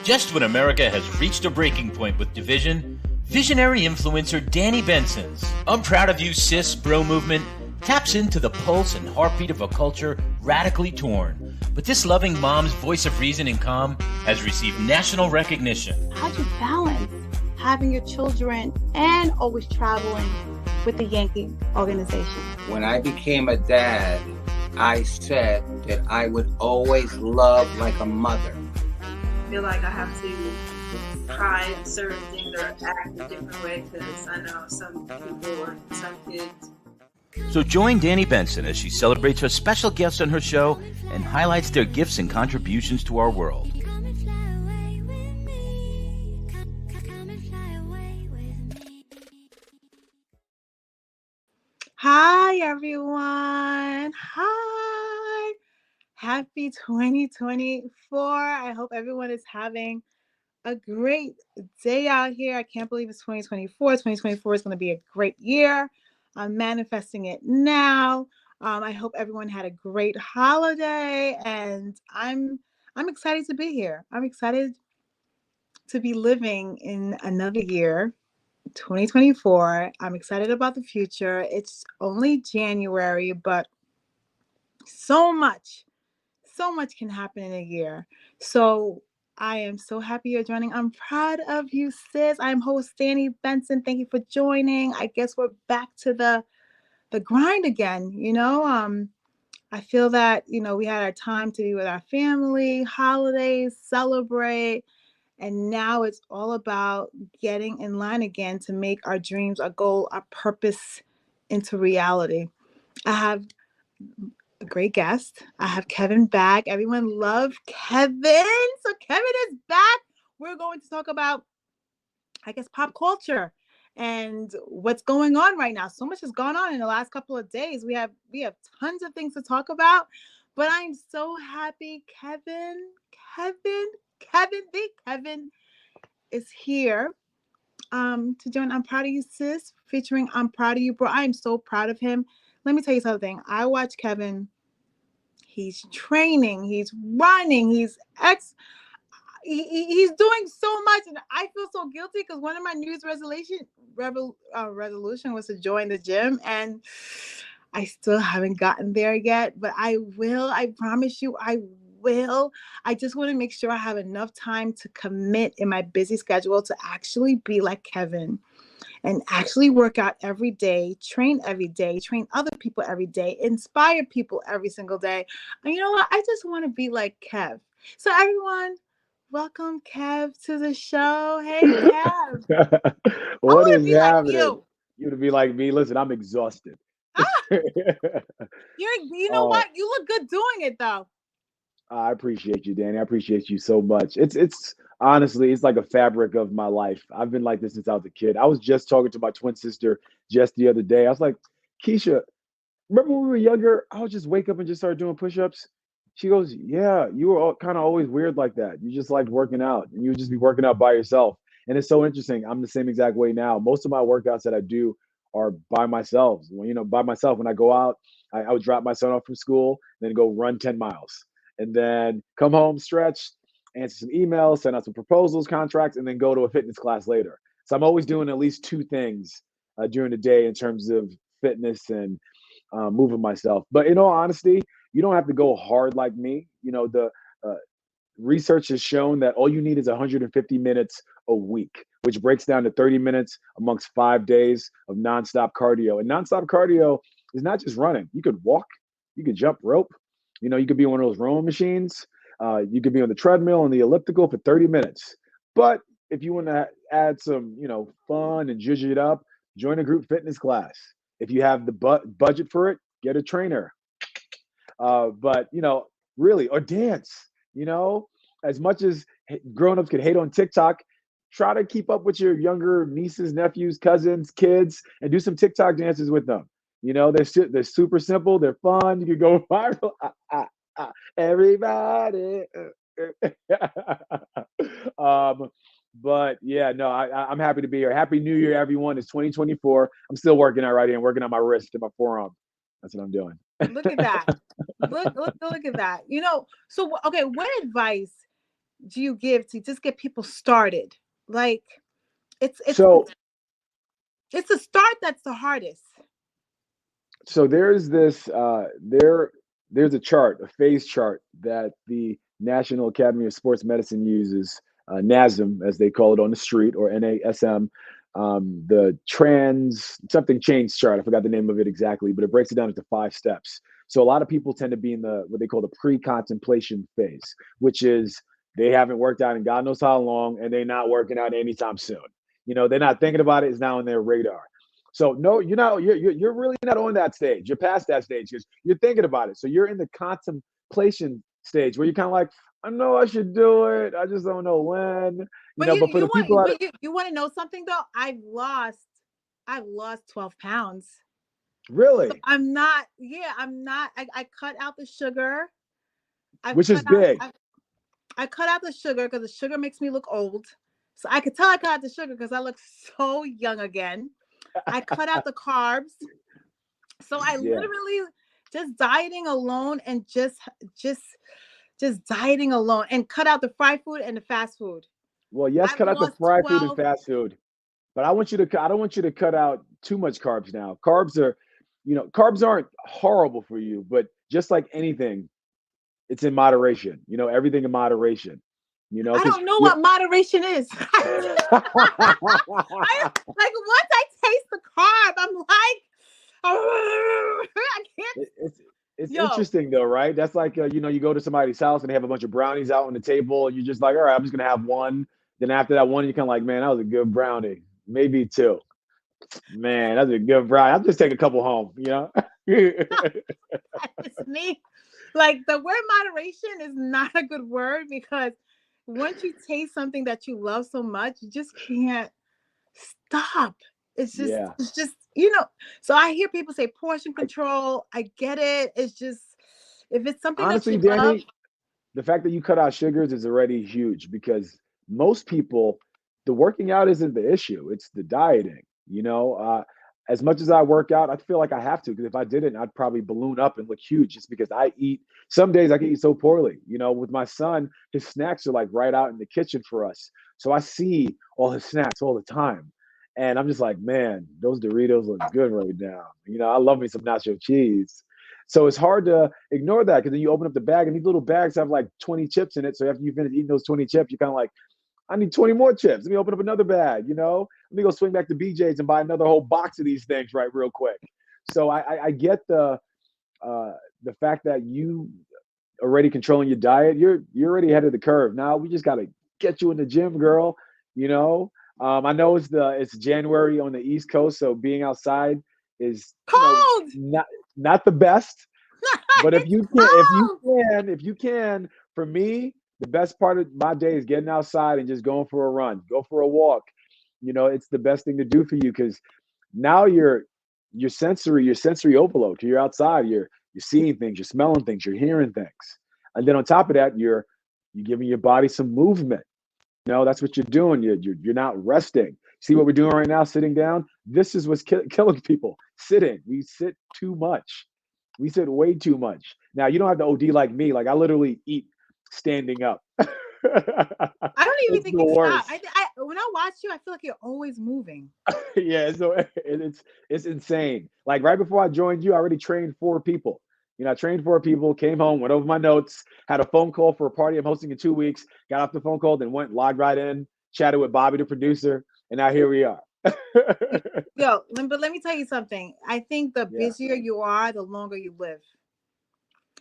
Just when America has reached a breaking point with division, visionary influencer Danni Benson's I'm Proud of You Sis bro movement taps into the pulse and heartbeat of a culture radically torn. But this loving mom's voice of reason and calm has received national recognition. How'd you balance having your children and always traveling with the Yankee organization? When I became a dad, I said that I would always love like a mother. I feel like I have to try certain things or act a different way because I know some people or some kids. So join Danni Benson as she celebrates her special guests on her show and highlights their gifts and contributions to our world. Hi, everyone. Hi. Happy 2024. I hope everyone is having a great day out here. I can't believe it's 2024. 2024 is going to be a great year. I'm manifesting it now. I hope everyone had a great holiday, and I'm excited to be here. I'm excited to be living in another year, 2024. I'm excited about the future. It's only January, but so much can happen in a year. So I am so happy you're joining. I'm proud of you, sis. I'm host Danni Benson. Thank you for joining. I guess we're back to the grind again. I feel that, we had our time to be with our family, holidays, celebrate. And now it's all about getting in line again to make our dreams, our goal, our purpose into reality. I have a great guest. I have Kevin back. Everyone love Kevin. So Kevin is back. We're going to talk about, I guess, pop culture and what's going on right now. So much has gone on in the last couple of days. We have tons of things to talk about, but I'm so happy Kevin is here to join I'm Proud of You Sis, featuring I'm Proud of You Bro. I am so proud of him. Let me tell you something. I watch Kevin. He's training, he's running, he's doing so much, and I feel so guilty because one of my New Year's resolution was to join the gym, and I still haven't gotten there yet, but I will. I promise you, I will. I just want to make sure I have enough time to commit in my busy schedule to actually be like Kevin and actually work out every day, train every day, train other people every day, inspire people every single day. And you know what? I just want to be like Kev. So everyone, welcome Kev to the show. Hey, Kev. What is be like happening? You to be like me? Listen, I'm exhausted. You know what? You look good doing it though. I appreciate you, Danny. I appreciate you so much. It's honestly, it's like a fabric of my life. I've been like this since I was a kid. I was just talking to my twin sister just the other day. I was like, Keisha, remember when we were younger? I would just wake up and just start doing push-ups. She goes, yeah, you were kind of always weird like that. You just liked working out, and you would just be working out by yourself. And it's so interesting. I'm the same exact way now. Most of my workouts that I do are by myself. By myself. When I go out, I would drop my son off from school, then go run 10 miles. And then come home, stretch, answer some emails, send out some proposals, contracts, and then go to a fitness class later. So I'm always doing at least two things during the day in terms of fitness and moving myself. But in all honesty, you don't have to go hard like me. The research has shown that all you need is 150 minutes a week, which breaks down to 30 minutes amongst 5 days of nonstop cardio. And nonstop cardio is not just running. You could walk, you could jump rope. You could be on one of those rowing machines. You could be on the treadmill and the elliptical for 30 minutes. But if you want to add some, fun and zhuzh it up, join a group fitness class. If you have the budget for it, get a trainer. But really, or dance. As much as grown-ups could hate on TikTok, try to keep up with your younger nieces, nephews, cousins, kids, and do some TikTok dances with them. They're super simple. They're fun. You can go viral. Everybody. But yeah, no, I'm happy to be here. Happy New Year, everyone. It's 2024. I'm still working out right here. I'm working on my wrist and my forearm. That's what I'm doing. Look at that. Look at that. So, okay, what advice do you give to just get people started? Like it's So it's the start that's the hardest. so there's this there's a chart, a phase chart that the National Academy of Sports Medicine uses, NASM as they call it on the street, or NASM, the trans something change chart. I forgot the name of it exactly, but it breaks it down into 5 steps. So a lot of people tend to be in the what they call the pre-contemplation phase, which is they haven't worked out in God knows how long, and they're not working out anytime soon. They're not thinking about it. It's now on their radar. So no, you're not. You're really not on that stage. You're past that stage because you're thinking about it. So you're in the contemplation stage where you're kind of like, I know I should do it. I just don't know when. But But for the people that you want to know something though? I've lost 12 pounds. So really, I cut out the sugar. I've which is cut out big, I cut out the sugar because the sugar makes me look old. So I could tell I cut out the sugar because I look so young again. I cut out the carbs. So I yeah. literally just dieting alone and just dieting alone and cut out the fried food and the fast food. Well, yes, I've cut out the lost fried food and 12. fast food, but I don't want you to cut out too much carbs now. Carbs aren't horrible for you, but just like anything, it's in moderation. Everything in moderation. I Because don't know you're what moderation is. Like once I taste the carb, I'm like, I can't. it's Yo, interesting though, right? That's like you go to somebody's house and they have a bunch of brownies out on the table, and you're just like, all right, I'm just gonna have one. Then after that one, you're kind of like, man, that was a good brownie, maybe two. Man, that's a good brownie. I'll just take a couple home. it's me. Like the word moderation is not a good word because once you taste something that you love so much, you just can't stop. Yeah. It's just, so I hear people say portion control. I get it. It's just, if it's something that Honestly, you love, Danny, the fact that you cut out sugars is already huge because most people, the working out isn't the issue, it's the dieting. As much as I work out, I feel like I have to because if I didn't, I'd probably balloon up and look huge just because I eat. Some days I can eat so poorly. With my son, his snacks are like right out in the kitchen for us. So I see all his snacks all the time. And I'm just like, man, those Doritos look good right now. I love me some nacho cheese. So it's hard to ignore that because then you open up the bag and these little bags have like 20 chips in it. So after you finish eating those 20 chips, you're kind of like, I need 20 more chips. Let me open up another bag. Let me go swing back to BJ's and buy another whole box of these things right real quick. So I get the fact that you already controlling your diet. You're already ahead of the curve. Now we just gotta get you in the gym, girl. You know. I know it's January on the East Coast, so being outside is cold. not the best. But if It's you can, cold. if you can, for me, the best part of my day is getting outside and just going for a run, go for a walk. It's the best thing to do for you because now your sensory overload. 'Cause you're outside, you're seeing things, you're smelling things, you're hearing things, and then on top of that, you're giving your body some movement. That's what you're doing. You're not resting. See what we're doing right now, sitting down. This is what's killing people. Sitting. We sit too much. We sit way too much. Now you don't have to OD like me. Like I literally eat standing up. I don't even It's think the you stop. worst. When I watch you, I feel like you're always moving. Yeah, so it's insane. Like right before I joined you, I already trained 4 people. I trained 4 people, came home, went over my notes, had a phone call for a party I'm hosting in 2 weeks, got off the phone call, then went logged right in, chatted with Bobby, the producer, and now here we are. Yo, but let me tell you something. I think the Yeah. busier you are, the longer you live.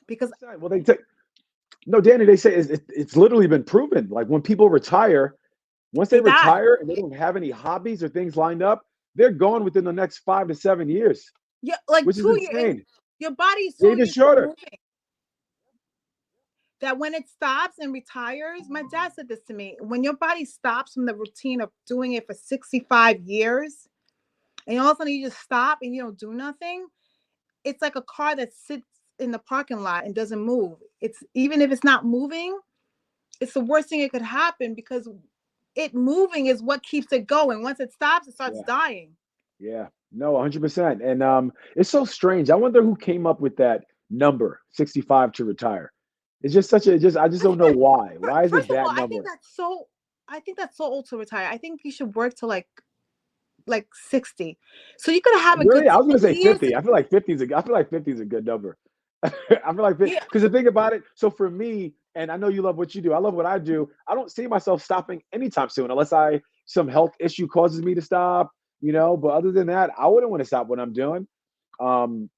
Because Well, no, Danny, they say it's literally been proven. Like when people retire, once they they die. retire and they don't have any hobbies or things lined up, they're gone within the next 5 to 7 years, Yeah, like which is 2 years. insane. Your body is They're so even used to shorter. moving that when it stops and retires, my dad said this to me. When your body stops from the routine of doing it for 65 years, and all of a sudden you just stop and you don't do nothing, it's like a car that sits in the parking lot and doesn't move. It's even if it's not moving, it's the worst thing that could happen because it moving is what keeps it going. Once it stops, it starts Yeah. dying. Yeah, no, 100%. And it's so strange. I wonder who came up with that number, 65 to retire. It's just such a I just don't know why. Why is it First of that all, number? I think that's so old to retire. I think you should work till like 60. So you could have a good Really? I was gonna 10 say years. 50. I feel like 50 is a good number. I feel like Yeah. because the thing about it, so for me, and I know you love what you do, I love what I do. I don't see myself stopping anytime soon unless some health issue causes me to stop, But other than that, I wouldn't want to stop what I'm doing. Um,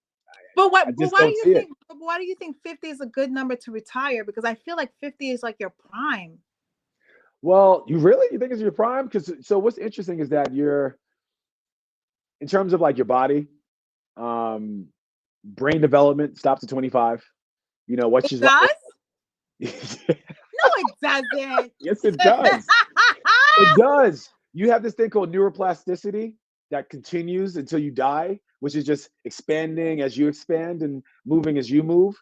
But I but just don't see it. why do you think 50 is a good number to retire? Because I feel like 50 is like your prime. Well, you think it's your prime? Because so what's interesting is that you're in terms of like your body, um, brain development stops at 25. What's It just does? like No, it doesn't. yes, it does. It does. You have this thing called neuroplasticity that continues until you die, which is just expanding as you expand and moving as you move.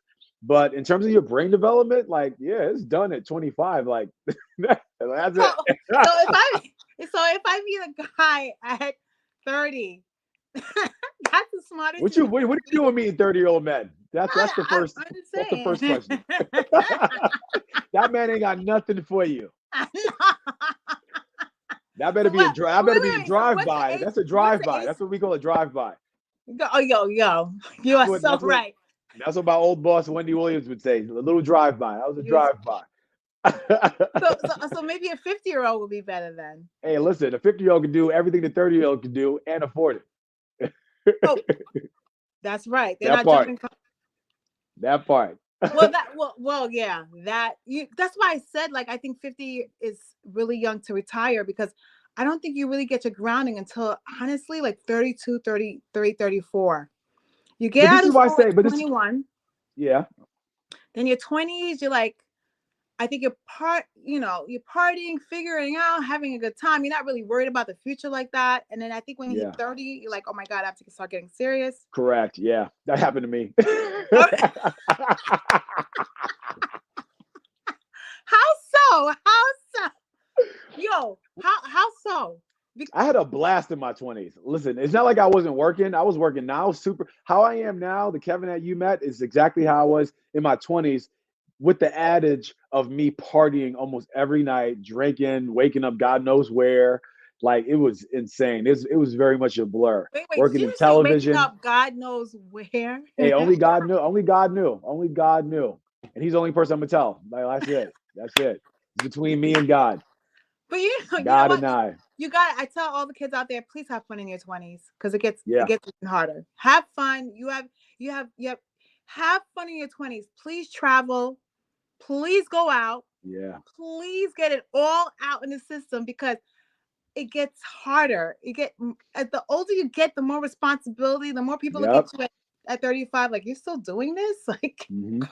But in terms of your brain development, like, yeah, it's done at 25. Like, that's So, it. if I meet a guy at 30, that's the smartest What thing. are you doing meeting 30-year-old men? That's the first I'm just that's the saying. first question. That man ain't got nothing for you. That better So be a what? drive. That better be a Wait. So what's the drive-by. age? That's a What's the drive-by. age? That's what we call a drive-by. Oh, yo, you are so That's what right. that's what my old boss Wendy Williams would say. A little drive-by. That was a You- drive-by. So maybe a 50-year-old would be better then. Hey, listen, a 50-year-old can do everything the 30-year-old can do and afford it. Oh, that's right. They're That not part. jumping. That part. Yeah. That's why I said like I think 50 is really young to retire because I don't think you really get your grounding until honestly like 32, 33, 34. You get But this out is of why I school say, at but this 21, yeah. then your 20s, you're like, I think you're partying, figuring out, having a good time. You're not really worried about the future like that. And then I think when you Yeah. hit 30, you're like, oh my God, I have to start getting serious. Correct. Yeah. That happened to me. How so? Yo, how so? I had a blast in my 20s. Listen, it's not like I wasn't working. I was working now. Super. How I am now, the Kevin that you met, is exactly how I was in my 20s, with the adage of me partying almost every night, drinking, waking up God knows where. Like it was insane. It was very much a blur. Wait, did Working you in just say waking television. up God knows where? Hey, only God knew. Only God knew. Only God knew. And he's the only person I'm gonna tell. Like that's it. That's it. It's between me and God. But you know God what? and I. I tell all the kids out there, please have fun in your 20s because it gets Yeah. even harder. Have fun. Have fun in your 20s. Please travel. Please go out. Yeah. Please get it all out in the system because it gets harder. The older you get, the more responsibility, the more people look Yep. at you at 35, like you're still doing this? Like Mm-hmm.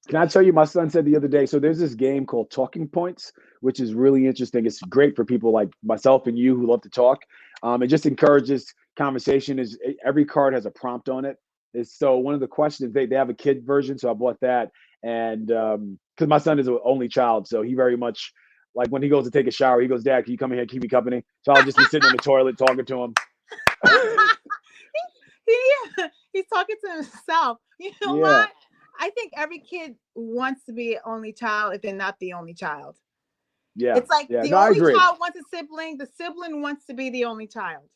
Can I tell you, my son said the other day, so there's this game called Talking Points, which is really interesting. It's great for people like myself and you who love to talk. It just encourages conversation. Is every card has a prompt on it. So one of the questions, they have a kid version, so I bought that. And because my son is an only child, so he very much, like when he goes to take a shower, he goes, Dad, can you come in here, keep me company? So I'll just be sitting on the toilet talking to him. he's talking to himself. You know Yeah. what? I think every kid wants to be an only child if they're not the only child. Yeah. It's like Yeah. the No, I only agree. child wants a sibling. The sibling wants to be the only child.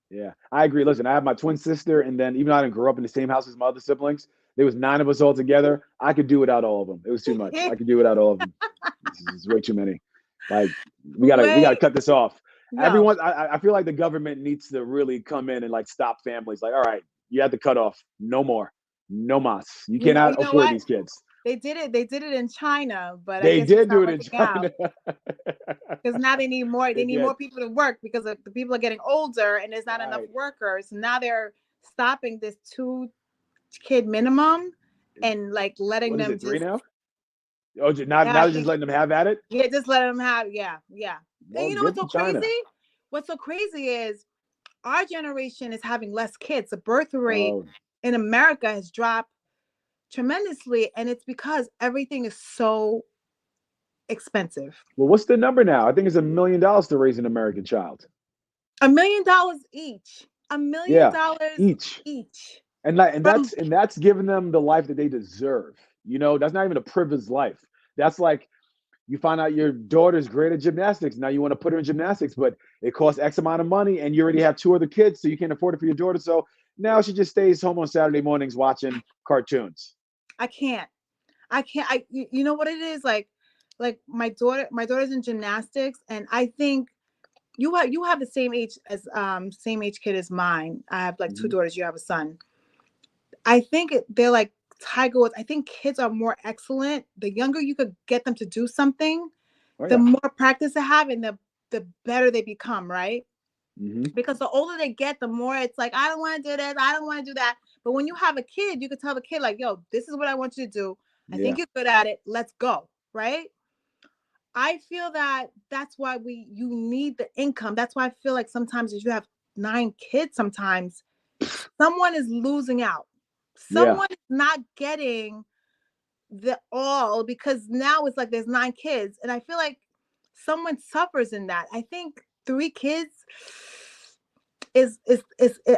Yeah, I agree. Listen, I have my twin sister, and then even though I didn't grow up in the same house as my other siblings, there was 9 of us all together. I could do without all of them. It was too much. I could do without all of them. This is way too many. Like we gotta cut this off. No. Everyone, I feel like the government needs to really come in and like stop families. Like, all right, you have to cut off. No more. No mas. You cannot afford these kids. They did it in China, but They I guess did do it in China. Because now they need more. They need more people to work because the people are getting older and there's not enough workers. Now they're stopping this 2-kid minimum and like letting them 3 now? Oh, now they're just letting them have at it? Yeah, just let them have. Yeah. Well, and you know what's so crazy? What's so crazy is our generation is having less kids. The birth rate in America has dropped tremendously, and it's because everything is so expensive. Well, what's the number now? I think it's $1 million to raise an American child. $1 million each. $1 million each. And that's giving them the life that they deserve. That's not even a privileged life. That's like you find out your daughter's great at gymnastics. Now you want to put her in gymnastics, but it costs X amount of money, and you already have 2 other kids, so you can't afford it for your daughter. So now she just stays home on Saturday mornings watching cartoons. I can't. You know what it is? Like my daughter's in gymnastics, and I think you have the same age kid as mine. I have like 2 daughters. You have a son. I think they're like Tiger Woods. I think kids are more excellent. The younger you could get them to do something, the more practice they have, and the better they become, right? Because the older they get, the more it's like, I don't want to do this, I don't want to do that. But when you have a kid, you can tell the kid like, yo, this is what I want you to do. I think you're good at it. Let's go, right? I feel that that's why you need the income. That's why I feel like sometimes if you have 9 kids, sometimes someone is losing out. Someone is not getting the all, because now it's like there's 9 kids. And I feel like someone suffers in that. I think 3 kids is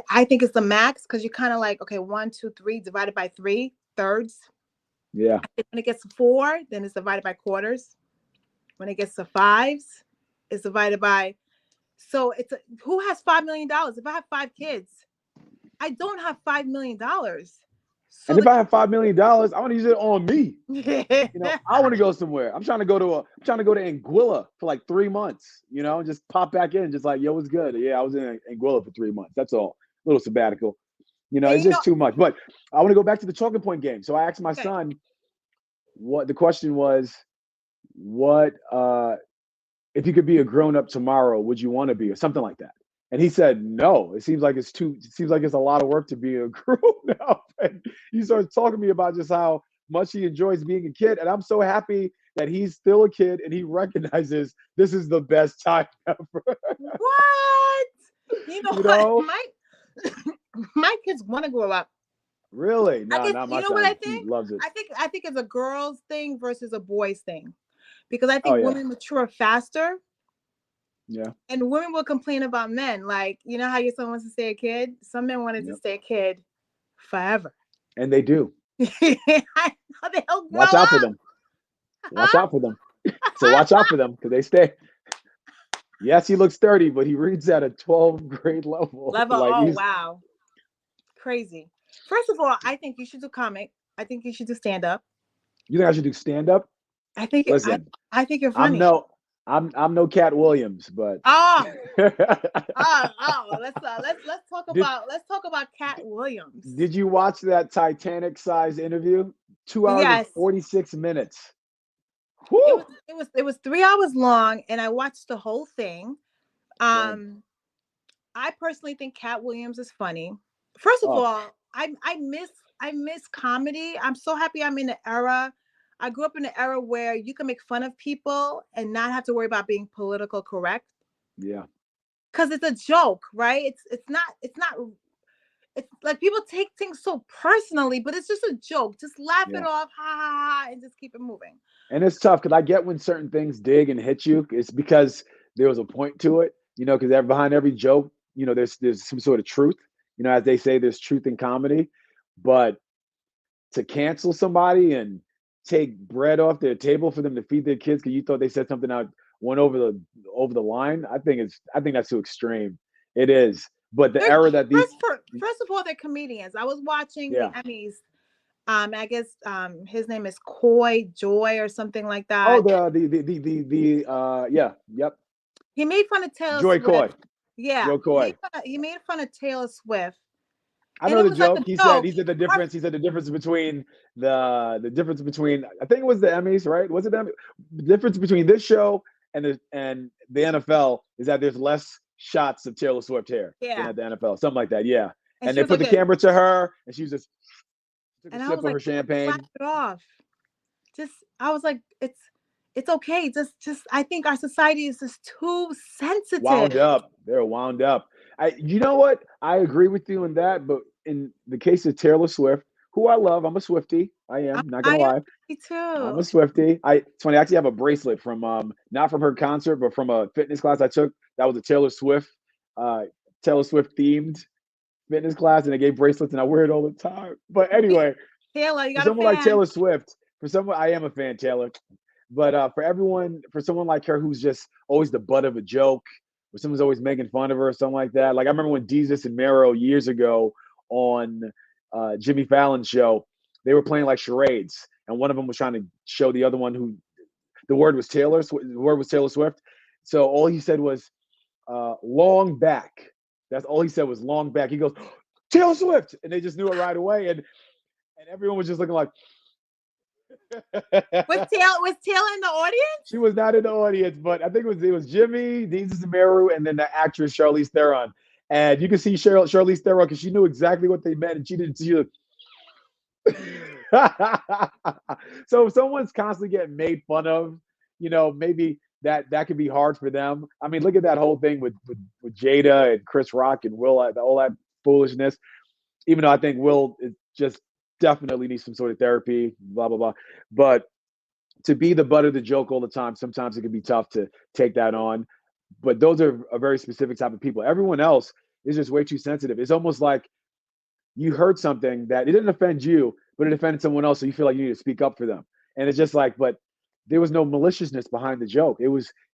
I think it's the max, because you're kind of like, okay, 1, 2, 3 divided by 3 thirds. Yeah. When it gets to 4, then it's divided by quarters. When it gets to 5s, it's divided by. So who has $5 million? If I have 5 kids, I don't have $5 million. So and if I have $5 million, I want to use it on me. I want to go somewhere. I'm trying to go to Anguilla for like 3 months, and just pop back in, just like, yo, what's good? Yeah, I was in Anguilla for 3 months. That's all. A little sabbatical. It's just too much. But I want to go back to the talking point game. So I asked my son, what the question was, what if you could be a grown-up tomorrow, would you want to be, or something like that? And he said, no, it seems like it's a lot of work to be a grown-up. And he starts talking to me about just how much he enjoys being a kid. And I'm so happy that he's still a kid and he recognizes this is the best time ever. What? What? My kids want to grow up. Really? No, not my son. What I think? He loves it. I think it's a girl's thing versus a boy's thing. Because I think women mature faster. Yeah. And women will complain about men. Like, you know how your son wants to stay a kid? Some men wanted to stay a kid forever. And they do. I know they'll grow Watch out up. for them. Watch out for them. So watch out for them, because they stay. Yes, he looks 30, but he reads at a 12th grade level. Wow. Crazy. First of all, I think you should do comic. I think you should do stand-up. You think I should do stand-up? I think I think you're funny. I'm no Cat Williams, but let's talk about Cat Williams. Did you watch that Titanic size interview? 2 hours and 46 minutes. It was 3 hours long, and I watched the whole thing. I personally think Cat Williams is funny. First of all, I miss comedy. I'm so happy I'm in the era. I grew up in an era where you can make fun of people and not have to worry about being political correct. Yeah. Because it's a joke, right? It's like people take things so personally, but it's just a joke. Just laugh it off, ha ha ha, and just keep it moving. And it's tough because I get when certain things dig and hit you. It's because there was a point to it, because behind every joke, there's some sort of truth. As they say, there's truth in comedy. But to cancel somebody and take bread off their table for them to feed their kids because you thought they said something out went over the line, I think that's too extreme. It is. But the era that these first of all, they're comedians. I was watching the Emmys. I guess his name is Joy or something like that. Oh, yep. He made fun of Taylor Joy Swift. Coy. Yeah. Joe Coy. He made fun of Taylor Swift. I know the joke. He said the difference. He said the difference between the difference between, I think it was the Emmys, right? Was it the difference between this show and the NFL is that there's less shots of Taylor Swift hair than at the NFL, something like that. Yeah, and they put the camera to her, and she was just took a sip of her champagne. Slap it off. I was like, it's okay. Just I think our society is just too sensitive. Wound up. They're wound up. You know what? I agree with you in that, but in the case of Taylor Swift, who I love, I'm a Swiftie. I am, not gonna lie. Me too. I'm a Swiftie. It's funny, I actually have a bracelet from not from her concert, but from a fitness class I took. That was a Taylor Swift themed fitness class, and they gave bracelets, and I wear it all the time. But anyway, Taylor, you got for someone like Taylor Swift, I am a fan, Taylor. But for someone like her who's just always the butt of a joke, or someone's always making fun of her or something like that. Like I remember when Desus and Mero years ago on Jimmy Fallon's show, they were playing like charades, and one of them was trying to show the other one who the word was Taylor. The word was Taylor Swift. So all he said was long back. That's all he said was long back. He goes, Taylor Swift, and they just knew it right away, and everyone was just looking like. Was Taylor in the audience? She was not in the audience, but I think it was Jimmy, Desus and Mero, and then the actress Charlize Theron. And you can see Charlize Theron because she knew exactly what they meant, and she didn't see it. So if someone's constantly getting made fun of, maybe that could be hard for them. I mean, look at that whole thing with Jada and Chris Rock and Will, all that foolishness. Even though I think Will is just definitely needs some sort of therapy, blah, blah, blah. But to be the butt of the joke all the time, sometimes it can be tough to take that on. But those are a very specific type of people. Everyone else is just way too sensitive. It's almost like you heard something that it didn't offend you, but it offended someone else, so you feel like you need to speak up for them. And it's just like, but there was no maliciousness behind the joke.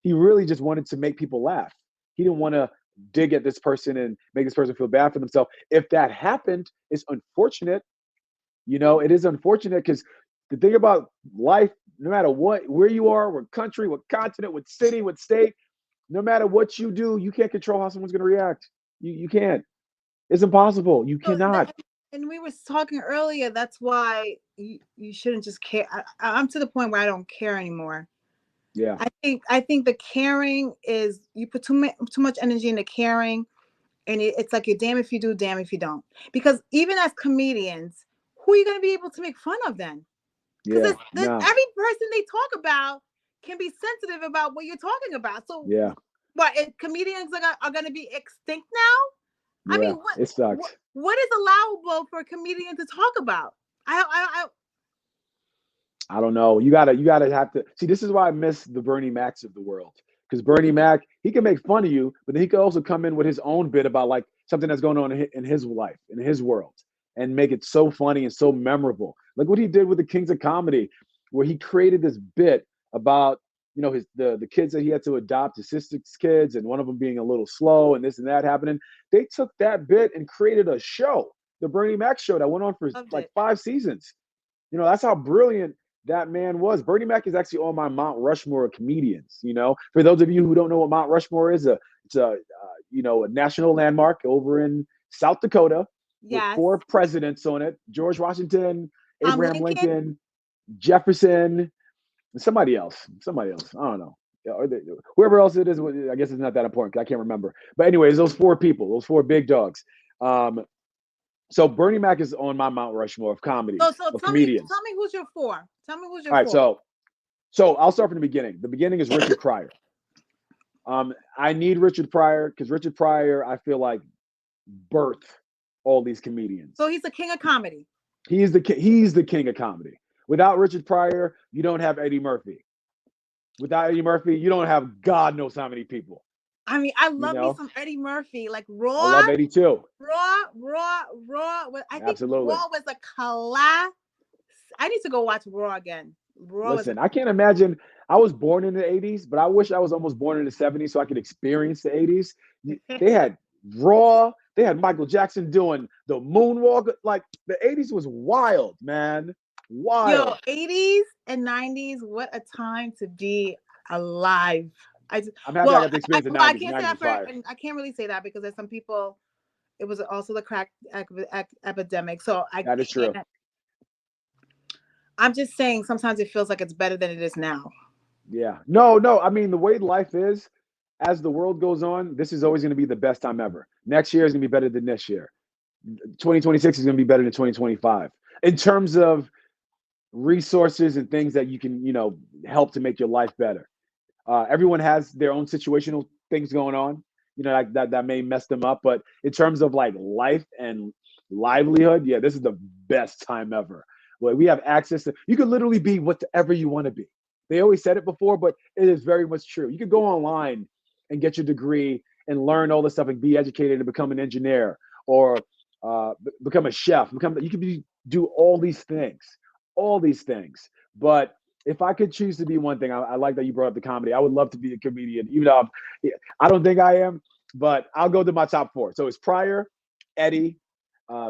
He really just wanted to make people laugh. He didn't want to dig at this person and make this person feel bad for themselves. If that happened, it's unfortunate. It is unfortunate because the thing about life, no matter where you are, what country, what continent, what city, what state, no matter what you do, you can't control how someone's going to react. You can't. It's impossible. You cannot. And we were talking earlier. That's why you shouldn't just care. I'm to the point where I don't care anymore. Yeah. I think the caring is you put too much energy into caring, and it's like you're damn if you do, damn if you don't. Because even as comedians, who are you going to be able to make fun of then? Because every person they talk about can be sensitive about what you're talking about. So what comedians are going to be extinct now? Yeah, I mean, it sucks. What is allowable for a comedian to talk about? I don't know. You gotta have to see. This is why I miss the Bernie Macs of the world, because Bernie Mac, he can make fun of you, but then he could also come in with his own bit about like something that's going on in his life, in his world, and make it so funny and so memorable. Like what he did with the Kings of Comedy, where he created this bit about the kids that he had to adopt, his sister's kids, and one of them being a little slow and this and that happening. They took that bit and created a show, the Bernie Mac show, that went on for like 5 seasons. That's how brilliant that man was. Bernie Mac is actually on my Mount Rushmore of comedians. For those of you who don't know what Mount Rushmore is, it's a national landmark over in South Dakota with 4 presidents on it: George Washington, Abraham Lincoln, Jefferson, and somebody else. I don't know. Whoever else it is, I guess it's not that important because I can't remember. But anyways, those 4 people, those 4 big dogs. So Bernie Mac is on my Mount Rushmore of comedy. So tell me who's your 4. Tell me who's your 4. All right, so I'll start from the beginning. The beginning is Richard Pryor. I need Richard Pryor because Richard Pryor, I feel like, birthed all these comedians. So he's the king of comedy. He's the king of comedy. Without Richard Pryor, you don't have Eddie Murphy. Without Eddie Murphy, you don't have God knows how many people. I mean, I love me some Eddie Murphy, like Raw. I love Eddie too. Raw. I think Absolutely. Raw was a class. I need to go watch Raw again. Listen, I can't imagine. I was born in the 80s, but I wish I was almost born in the 70s so I could experience the 80s. They had Raw. They had Michael Jackson doing the moonwalk. Like the 80s was wild, man. Wild. Yo, 80s and 90s, what a time to be alive. I'm happy I got to experience the 90s. I can't say that I can't really say that because there's some people, it was also the crack epidemic. So that is true. I'm just saying sometimes it feels like it's better than it is now. Yeah. No. I mean, the way life is, as the world goes on, this is always going to be the best time ever. Next year is going to be better than this year. 2026 is going to be better than 2025. In terms of resources and things that you can, help to make your life better. Everyone has their own situational things going on, that may mess them up. But in terms of like life and livelihood, yeah, this is the best time ever. Well, we have access to, you can literally be whatever you want to be. They always said it before, but it is very much true. You can go online and get your degree and learn all this stuff and be educated and become an engineer or become a chef. You can do all these things. But if I could choose to be one thing, I like that you brought up the comedy. I would love to be a comedian, even though I don't think I am, but I'll go to my top four. So it's Pryor, Eddie,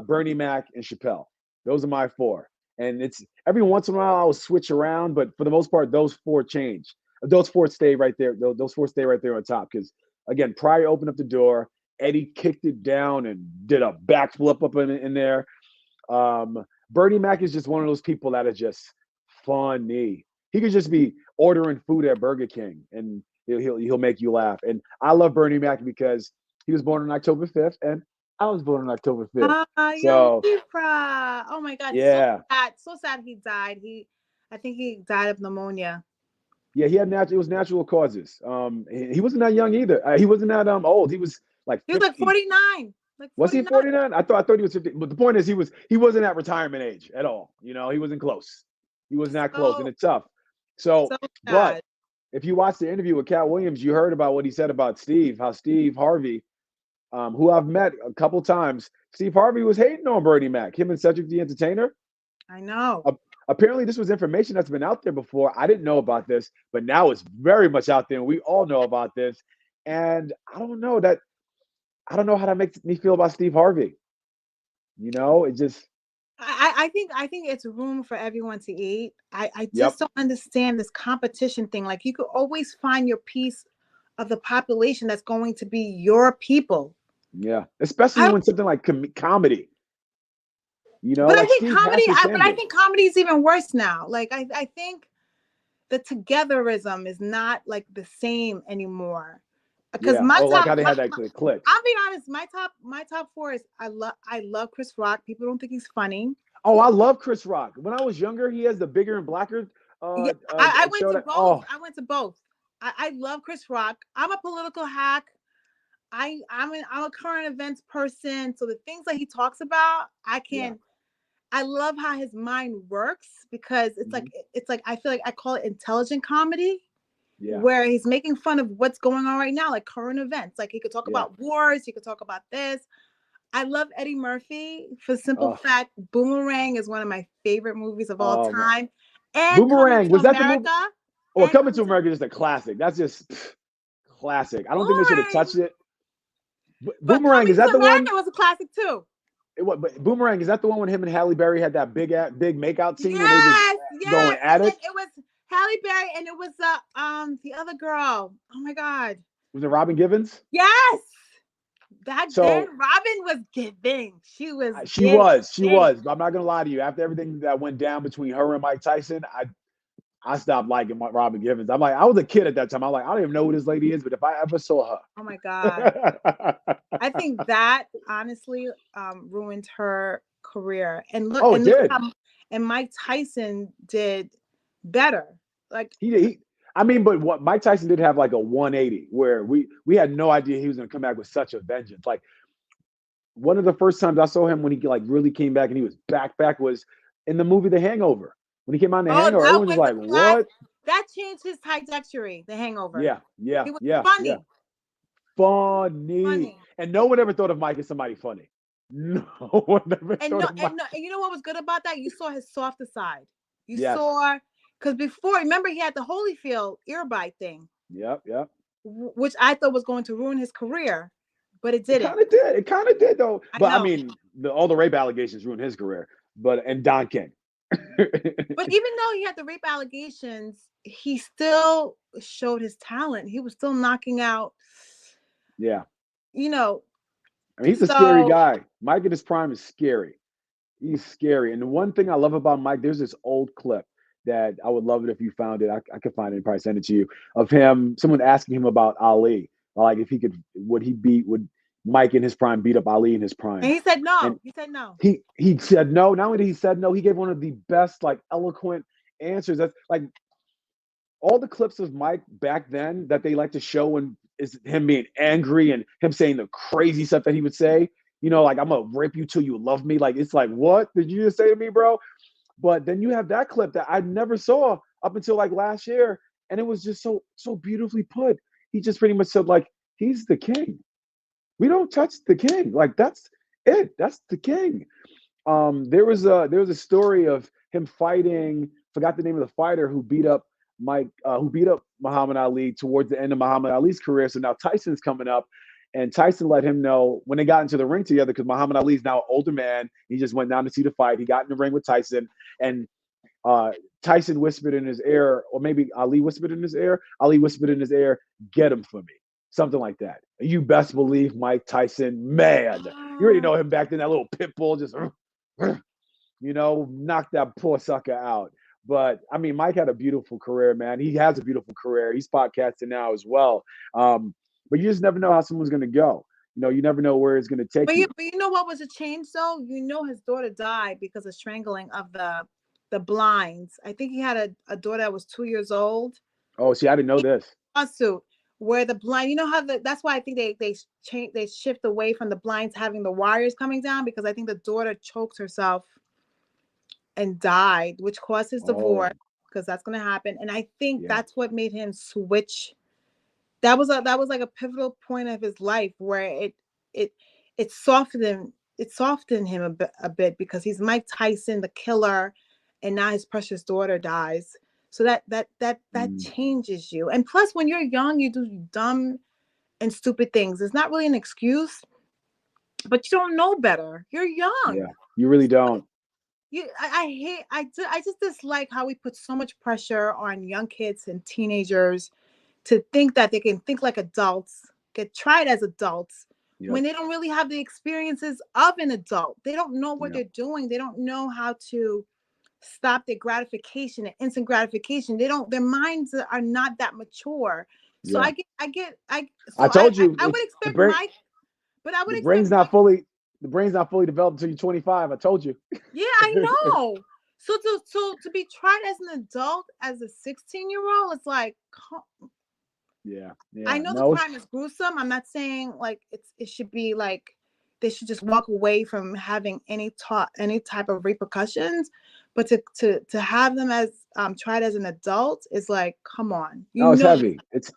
Bernie Mac, and Chappelle. Those are my four. And it's every once in a while I'll switch around, but for the most part, those four change. Those four stay right there. Those four stay right there on top. Because again, Pryor opened up the door. Eddie kicked it down and did a backflip up in there. Bernie Mac is just one of those people that are just funny. He could just be ordering food at Burger King and he'll make you laugh. And I love Bernie Mac because he was born on October 5th and I was born on October 5th. Yo, So Libra. Oh my God. yeah. So sad he died. I think he died of pneumonia. Yeah, he had it was natural causes. He wasn't that young either. He wasn't that old. He was like 50. He was like 49. Like 49. Was he 49? I thought he was 50. But the point is he wasn't at retirement age at all. You know, he wasn't close. He was not close, and it's tough. So but if you watch the interview with Cat Williams, you heard about what he said about Steve, how Steve Harvey, who I've met a couple times, Steve Harvey was hating on Bernie Mac, him and Cedric the Entertainer. I know. Apparently, this was information that's been out there before. I didn't know about this, but now it's very much out there, and we all know about this. And I don't know how that makes me feel about Steve Harvey. You know, it just. I think it's room for everyone to eat. I just don't understand this competition thing. Like you could always find your piece of the population that's going to be your people. Yeah, especially when something like comedy. You know, but like I think comedy is even worse now. Like I think the togetherism is not like the same anymore. Because like how they had that click. I'll be honest, my top four is I love Chris Rock. People don't think he's funny. Oh, I love Chris Rock. When I was younger, he has the Bigger and Blacker. I went to both. Oh. I went to both. I love Chris Rock. I'm a political hack. I'm a current events person. So the things that he talks about, I love how his mind works because it's like I feel like I call it intelligent comedy. Yeah. Where he's making fun of what's going on right now, like current events. Like he could talk about wars, he could talk about this. I love Eddie Murphy for the simple fact Boomerang is one of my favorite movies of all time. And Boomerang, was that America, the movie? Oh, Coming to America is just a classic. That's just classic. I don't think they should have touched it. Boomerang, is that the one? It was a classic too. But Boomerang, is that the one when him and Halle Berry had that big makeout scene when they were going at it? It was Halle Berry, and it was the other girl. Oh my God. Was it Robin Givens? Yes. Robin was giving. She was. I'm not gonna lie to you. After everything that went down between her and Mike Tyson, I stopped liking Robin Givens. I'm like, I was a kid at that time. I'm like, I don't even know who this lady is, but if I ever saw her. Oh my God. I think that honestly ruined her career. And look, and Mike Tyson did better. Like but what Mike Tyson did have like a 180 where we had no idea he was going to come back with such a vengeance. Like one of the first times I saw him when he like really came back and he was back was in the movie The Hangover. When he came out in The Hangover, everyone was like, "What?" That changed his trajectory. The Hangover. Yeah. He was funny. Yeah. Funny. And no one ever thought of Mike as somebody funny. No one ever thought of Mike. And you know what was good about that? You saw his softer side. You saw. Because before, remember, he had the Holyfield earbite thing. Yep. Which I thought was going to ruin his career, but it didn't. It kind of did, though. But I mean, all the rape allegations ruined his career. And Don King. But even though he had the rape allegations, he still showed his talent. He was still knocking out. Yeah. You know. I mean, he's a scary guy. Mike in his prime is scary. He's scary. And the one thing I love about Mike, there's this old clip that I would love it if you found it. I could find it and probably send it to you. Of him, someone asking him about Ali, like if he could, would Mike in his prime beat up Ali in his prime? And he said no. And he said no. He said no. Not only did he said no, he gave one of the best, like eloquent answers. That's like all the clips of Mike back then that they like to show and is him being angry and him saying the crazy stuff that he would say. You know, like I'm gonna rape you till you love me. Like it's like, what did you just say to me, bro? But then you have that clip that I never saw up until like last year. And it was just so beautifully put. He just pretty much said, like, he's the king. We don't touch the king. Like, that's it. That's the king. There was a story of him fighting forgot the name of the fighter who beat up Muhammad Ali towards the end of Muhammad Ali's career. So now Tyson's coming up, and Tyson let him know when they got into the ring together, because Muhammad Ali's now an older man. He just went down to see the fight. He got in the ring with Tyson, and Tyson whispered in his ear, or maybe Ali whispered in his ear. Ali whispered in his ear, "Get him for me." Something like that. You best believe Mike Tyson, man, you already know him back then, that little pit bull just, knocked that poor sucker out. But I mean, Mike had a beautiful career, man. He has a beautiful career. He's podcasting now as well. But you just never know how someone's going to go. You never know where it's going to take But you. you know what was a change though? His daughter died because of strangling of the blinds. I think he had a daughter that was 2 years old. Oh, see, I didn't know this. Lawsuit where the blind, how that's why I think they shift away from the blinds having the wires coming down, because I think the daughter choked herself and died, which caused his divorce, because that's going to happen. And I think that's what made him switch. That was like a pivotal point of his life where it softened him a bit because he's Mike Tyson, the killer, and now his precious daughter dies. So that changes you. And plus, when you're young, you do dumb and stupid things. It's not really an excuse, but you don't know better. You're young. Yeah, you really don't. I just dislike how we put so much pressure on young kids and teenagers to think that they can think like adults, get tried as adults, when they don't really have the experiences of an adult. They don't know what they're doing. They don't know how to stop their gratification and instant gratification. Their minds are not that mature. So I told you. I would expect Mike, but I would expect the brain's not fully developed until you're 25. I told you. Yeah, I know. So to be tried as an adult, as a 16-year-old, it's like, yeah. I know the crime is gruesome. I'm not saying like it should be like they should just walk away from having any type of repercussions, but to have them as tried as an adult is like, come on. It's heavy. It's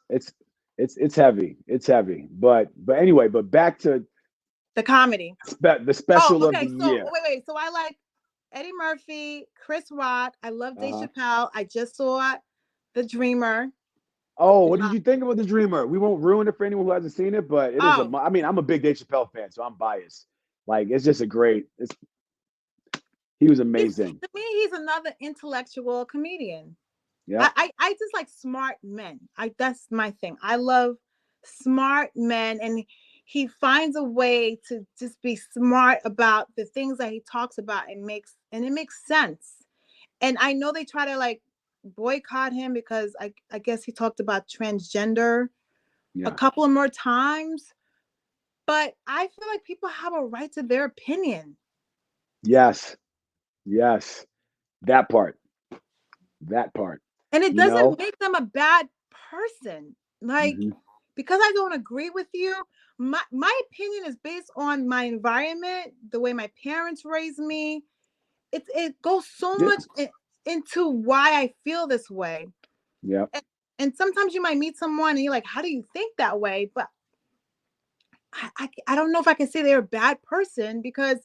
heavy. It's heavy. But anyway, but back to the comedy. The special of the year. Wait. So I like Eddie Murphy, Chris Rock. I love Dave Chappelle. I just saw The Dreamer. Oh, what did you think about The Dreamer? We won't ruin it for anyone who hasn't seen it, but it is I mean, I'm a big Dave Chappelle fan, so I'm biased. Like, it's just he was amazing. To me, he's another intellectual comedian. Yeah. I just like smart men. That's my thing. I love smart men, and he finds a way to just be smart about the things that he talks about and it makes sense. And I know they try to like boycott him because I guess he talked about transgender a couple of more times, but I feel like people have a right to their opinion. Yes, that part, and it doesn't make them a bad person, like because I don't agree with you. My opinion is based on my environment, the way my parents raised me. It goes so much into why I feel this way. Yeah. And sometimes you might meet someone and you're like, how do you think that way? But I don't know if I can say they're a bad person, because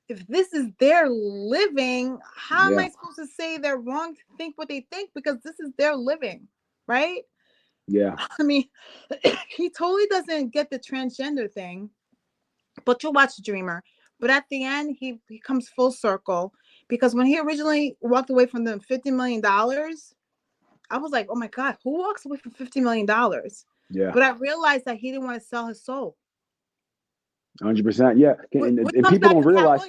if this is their living, how am I supposed to say they're wrong to think what they think? Because this is their living, right? Yeah. I mean, he totally doesn't get the transgender thing, but you'll watch Dreamer. But at the end, he comes full circle, because when he originally walked away from the $50 million, I was like, oh my God, who walks away from $50 million? Yeah. But I realized that he didn't want to sell his soul. 100%. Yeah. And people don't realize.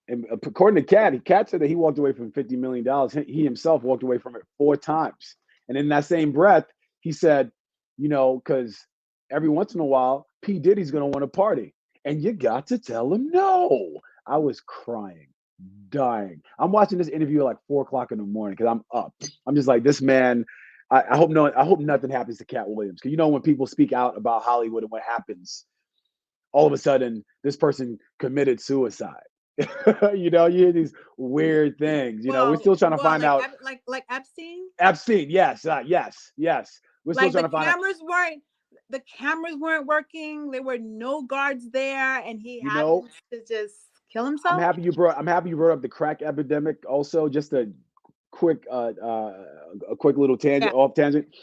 And according to Cat said that he walked away from $50 million. He himself walked away from it 4 times. And in that same breath, he said, because every once in a while, P. Diddy's going to want to party. And you got to tell him no. I was crying, dying. I'm watching this interview at like 4:00 in the morning because I'm up. I'm just like, this man, I hope nothing happens to Cat Williams. Because when people speak out about Hollywood and what happens, all of a sudden, this person committed suicide. You hear these weird things. We're still trying to find out. Like Epstein? Epstein, yes. We're still trying to find out. The cameras weren't working. There were no guards there, and he happened to just kill himself. I'm happy you brought up the crack epidemic also, just to quick a quick little tangent, Yeah. off tangent.